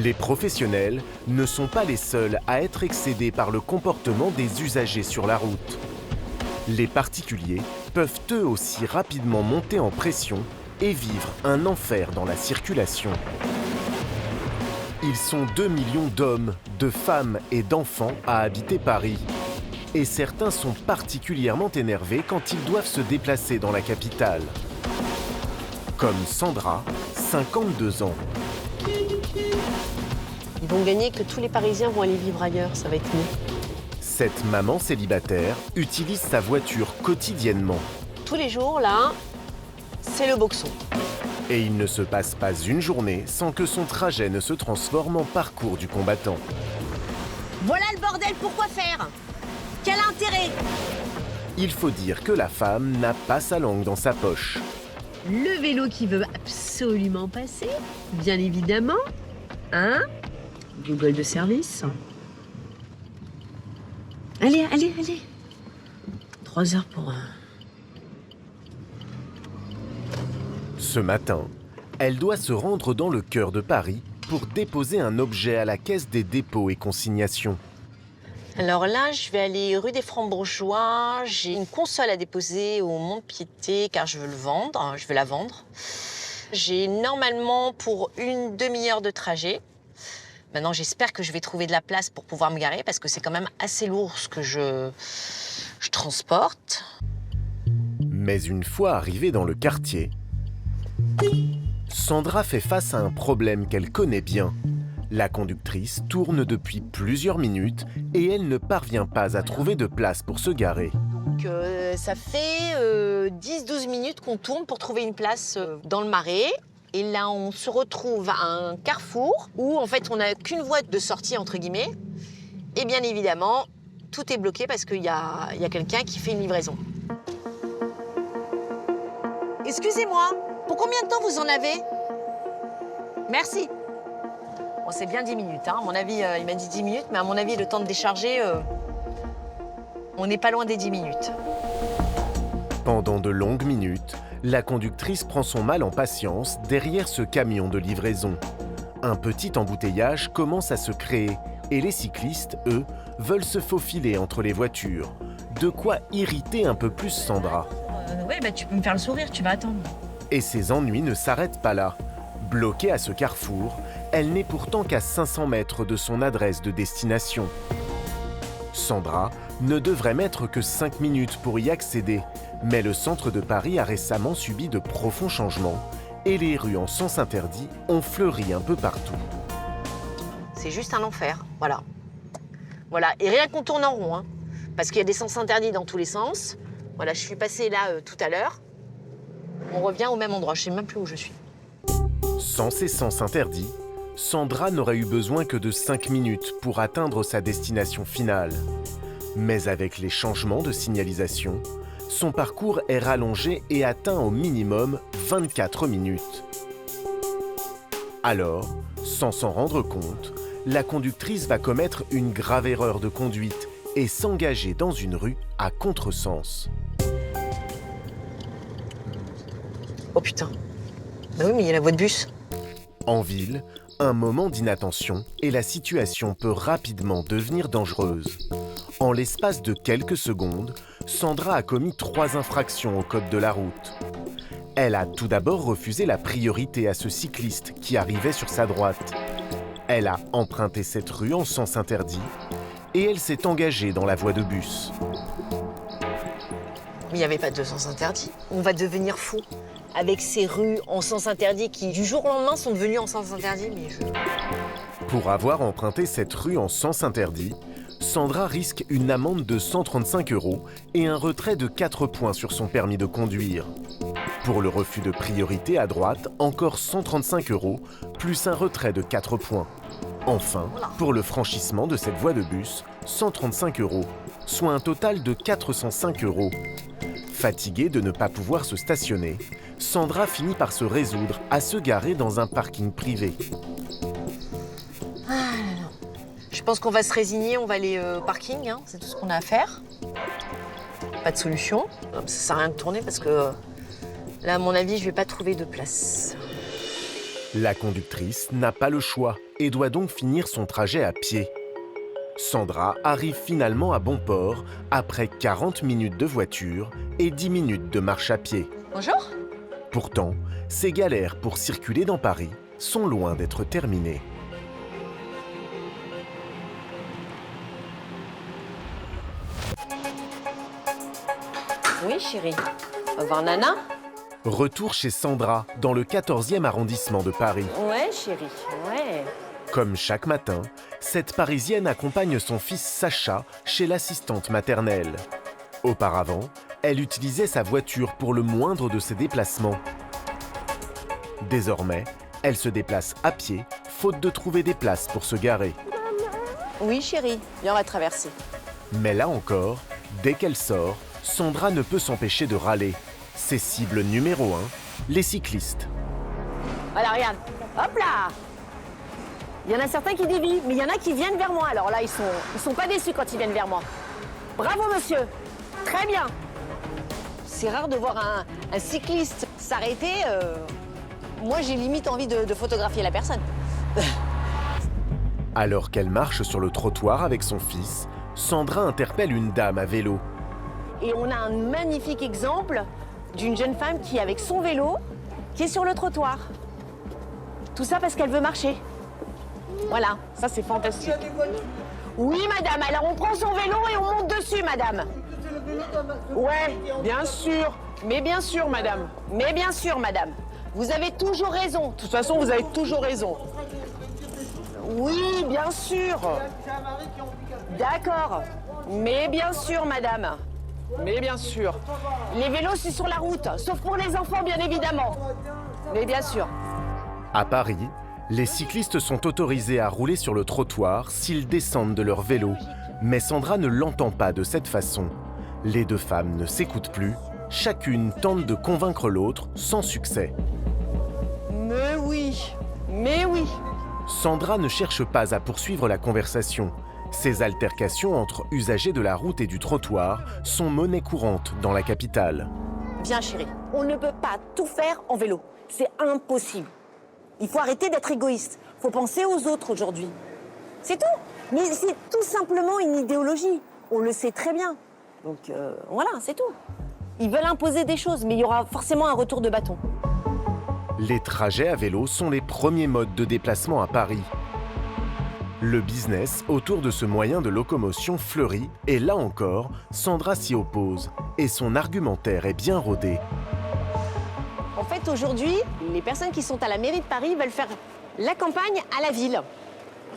Les professionnels ne sont pas les seuls à être excédés par le comportement des usagers sur la route. Les particuliers peuvent eux aussi rapidement monter en pression et vivre un enfer dans la circulation. Ils sont 2 millions d'hommes, de femmes et d'enfants à habiter Paris. Et certains sont particulièrement énervés quand ils doivent se déplacer dans la capitale. Comme Sandra, 52 ans. Ils vont gagner que tous les Parisiens vont aller vivre ailleurs, ça va être mieux. Cette maman célibataire utilise sa voiture quotidiennement. Tous les jours, là, c'est le boxon. Et il ne se passe pas une journée sans que son trajet ne se transforme en parcours du combattant. Voilà le bordel, pourquoi faire? Quel intérêt? Il faut dire que la femme n'a pas sa langue dans sa poche. Le vélo qui veut absolument passer, bien évidemment. Hein? Google de service. Allez, allez, allez. 3 heures pour un. Ce matin, elle doit se rendre dans le cœur de Paris pour déposer un objet à la caisse des dépôts et consignations. Alors là, je vais aller rue des Francs-Bourgeois. J'ai une console à déposer au Mont-de-Piété car je veux le vendre. Je veux la vendre. J'ai normalement pour une demi-heure de trajet. Maintenant, j'espère que je vais trouver de la place pour pouvoir me garer parce que c'est quand même assez lourd ce que je transporte. Mais une fois arrivée dans le quartier, Sandra fait face à un problème qu'elle connaît bien. La conductrice tourne depuis plusieurs minutes et elle ne parvient pas à trouver de place pour se garer. Donc, ça fait 10-12 minutes qu'on tourne pour trouver une place dans le Marais. Et là, on se retrouve à un carrefour où, en fait, on n'a qu'une voie de sortie, entre guillemets. Et bien évidemment, tout est bloqué parce qu'il y a quelqu'un qui fait une livraison. Excusez-moi, pour combien de temps vous en avez? Merci. Bon, c'est bien 10 minutes, hein. À mon avis, il m'a dit 10 minutes, mais à mon avis, le temps de décharger, on n'est pas loin des 10 minutes. Pendant de longues minutes, la conductrice prend son mal en patience derrière ce camion de livraison. Un petit embouteillage commence à se créer et les cyclistes, eux, veulent se faufiler entre les voitures. De quoi irriter un peu plus Sandra. Oui, bah, tu peux me faire le sourire, tu vas attendre. Et ses ennuis ne s'arrêtent pas là. Bloquée à ce carrefour, elle n'est pourtant qu'à 500 mètres de son adresse de destination. Sandra ne devrait mettre que 5 minutes pour y accéder, mais le centre de Paris a récemment subi de profonds changements et les rues en sens interdit ont fleuri un peu partout. C'est juste un enfer, voilà. Voilà, et rien qu'on tourne en rond, hein, parce qu'il y a des sens interdits dans tous les sens. Voilà, je suis passée là tout à l'heure. On revient au même endroit, je sais même plus où je suis. Sans ces sens interdits, Sandra n'aurait eu besoin que de 5 minutes pour atteindre sa destination finale. Mais avec les changements de signalisation, son parcours est rallongé et atteint au minimum 24 minutes. Alors, sans s'en rendre compte, la conductrice va commettre une grave erreur de conduite et s'engager dans une rue à contresens. Oh putain. Bah oui, mais il y a la voie de bus. En ville, un moment d'inattention et la situation peut rapidement devenir dangereuse. En l'espace de quelques secondes, Sandra a commis 3 infractions au code de la route. Elle a tout d'abord refusé la priorité à ce cycliste qui arrivait sur sa droite. Elle a emprunté cette rue en sens interdit et elle s'est engagée dans la voie de bus. Mais il n'y avait pas de sens interdit. On va devenir fou avec ces rues en sens interdit qui, du jour au lendemain, sont devenues en sens interdit. Pour avoir emprunté cette rue en sens interdit, Sandra risque une amende de 135 € et un retrait de 4 points sur son permis de conduire. Pour le refus de priorité à droite, encore 135 €, plus un retrait de 4 points. Enfin, pour le franchissement de cette voie de bus, 135 €, soit un total de 405 €. Fatiguée de ne pas pouvoir se stationner, Sandra finit par se résoudre à se garer dans un parking privé. Je pense qu'on va se résigner, on va aller au parking, hein, c'est tout ce qu'on a à faire. Pas de solution, ça sert à rien de tourner parce que là, à mon avis, je vais pas trouver de place. La conductrice n'a pas le choix et doit donc finir son trajet à pied. Sandra arrive finalement à bon port après 40 minutes de voiture et 10 minutes de marche à pied. Bonjour. Pourtant, ces galères pour circuler dans Paris sont loin d'être terminées. Oui, chérie. On va voir Nana? Retour chez Sandra, dans le 14e arrondissement de Paris. Ouais, chérie, ouais. Comme chaque matin, cette Parisienne accompagne son fils Sacha chez l'assistante maternelle. Auparavant, elle utilisait sa voiture pour le moindre de ses déplacements. Désormais, elle se déplace à pied, faute de trouver des places pour se garer. Oui, chérie, viens, on va traverser. Mais là encore, dès qu'elle sort, Sandra ne peut s'empêcher de râler. Ses cibles numéro 1, les cyclistes. Voilà, regarde. Hop là! Il y en a certains qui dévient, mais il y en a qui viennent vers moi. Alors là, ils sont pas déçus quand ils viennent vers moi. Bravo, monsieur. Très bien. C'est rare de voir un cycliste s'arrêter. Moi, j'ai limite envie de photographier la personne. Alors qu'elle marche sur le trottoir avec son fils, Sandra interpelle une dame à vélo. Et on a un magnifique exemple d'une jeune femme qui est avec son vélo, qui est sur le trottoir. Tout ça parce qu'elle veut marcher. Voilà, ça c'est fantastique. Oui, madame, alors on prend son vélo et on monte dessus, madame. Ouais, bien sûr. Mais bien sûr, madame. Mais bien sûr, madame. Vous avez toujours raison. De toute façon, vous avez toujours raison. Oui, bien sûr. D'accord. Mais bien sûr, madame. Mais bien sûr. Les vélos, c'est sur la route, sauf pour les enfants, bien évidemment. Mais bien sûr. À Paris, les cyclistes sont autorisés à rouler sur le trottoir s'ils descendent de leur vélo. Mais Sandra ne l'entend pas de cette façon. Les deux femmes ne s'écoutent plus. Chacune tente de convaincre l'autre sans succès. Mais oui. Mais oui. Sandra ne cherche pas à poursuivre la conversation. Ces altercations entre usagers de la route et du trottoir sont monnaie courante dans la capitale. Viens, chérie. On ne peut pas tout faire en vélo. C'est impossible. Il faut arrêter d'être égoïste. Il faut penser aux autres aujourd'hui. C'est tout. Mais c'est tout simplement une idéologie. On le sait très bien. Donc voilà, c'est tout. Ils veulent imposer des choses, mais il y aura forcément un retour de bâton. Les trajets à vélo sont les premiers modes de déplacement à Paris. Le business autour de ce moyen de locomotion fleurit et là encore, Sandra s'y oppose. Et son argumentaire est bien rodé. En fait, aujourd'hui, les personnes qui sont à la mairie de Paris veulent faire la campagne à la ville.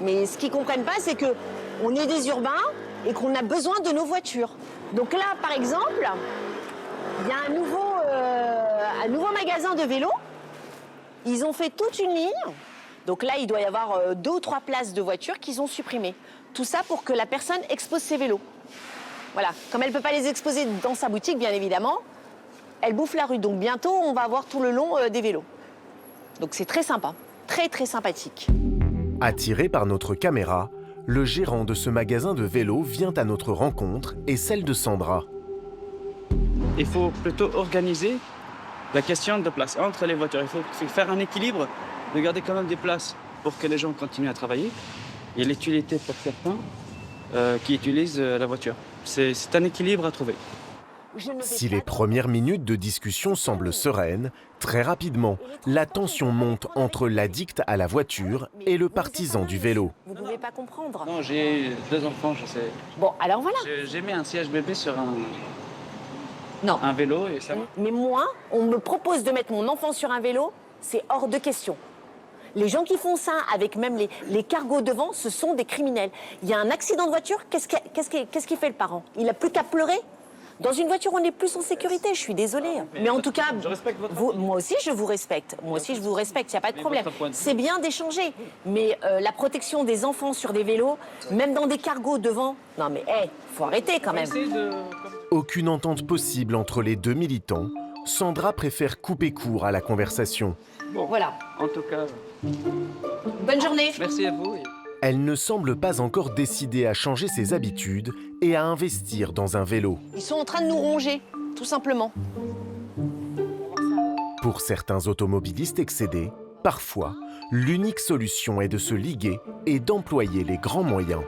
Mais ce qu'ils ne comprennent pas, c'est qu'on est des urbains et qu'on a besoin de nos voitures. Donc là, par exemple, il y a un nouveau magasin de vélos. Ils ont fait toute une ligne. Donc là, il doit y avoir 2 ou 3 places de voitures qu'ils ont supprimées. Tout ça pour que la personne expose ses vélos. Voilà. Comme elle ne peut pas les exposer dans sa boutique, bien évidemment, elle bouffe la rue. Donc bientôt, on va avoir tout le long des vélos. Donc c'est très sympa. Très, très sympathique. Attiré par notre caméra, le gérant de ce magasin de vélos vient à notre rencontre et celle de Sandra. Il faut plutôt organiser la question de place entre les voitures. Il faut faire un équilibre, de garder quand même des places pour que les gens continuent à travailler et l'utilité pour certains qui utilisent la voiture. C'est un équilibre à trouver. Si les premières minutes de discussion semblent sereines, très rapidement, la tension monte entre l'addict à la voiture et le partisan du vélo. Vous ne pouvez pas comprendre. Non, j'ai 2 enfants, je sais. Bon, alors voilà. J'ai mis un siège bébé sur Non. un vélo et ça va. Mais moi, on me propose de mettre mon enfant sur un vélo, c'est hors de question. Les gens qui font ça, avec même les cargos devant, ce sont des criminels. Il y a un accident de voiture, qu'est-ce qu'il fait le parent? Il n'a plus qu'à pleurer. Dans une voiture, on est plus en sécurité, je suis désolée. Mais en tout cas, je respecte votre moi aussi je vous respecte. Moi aussi je vous respecte, il n'y a pas de problème. votre point de vue. C'est bien d'échanger. Mais la protection des enfants sur des vélos, même dans des cargos devant, non mais faut arrêter quand même. Aucune entente possible entre les deux militants, Sandra préfère couper court à la conversation. Bon, Voilà. en tout cas, Bonne journée. merci à vous. Elle ne semble pas encore décidée à changer ses habitudes et à investir dans un vélo. Ils sont en train de nous ronger, tout simplement. Pour certains automobilistes excédés, parfois, l'unique solution est de se liguer et d'employer les grands moyens.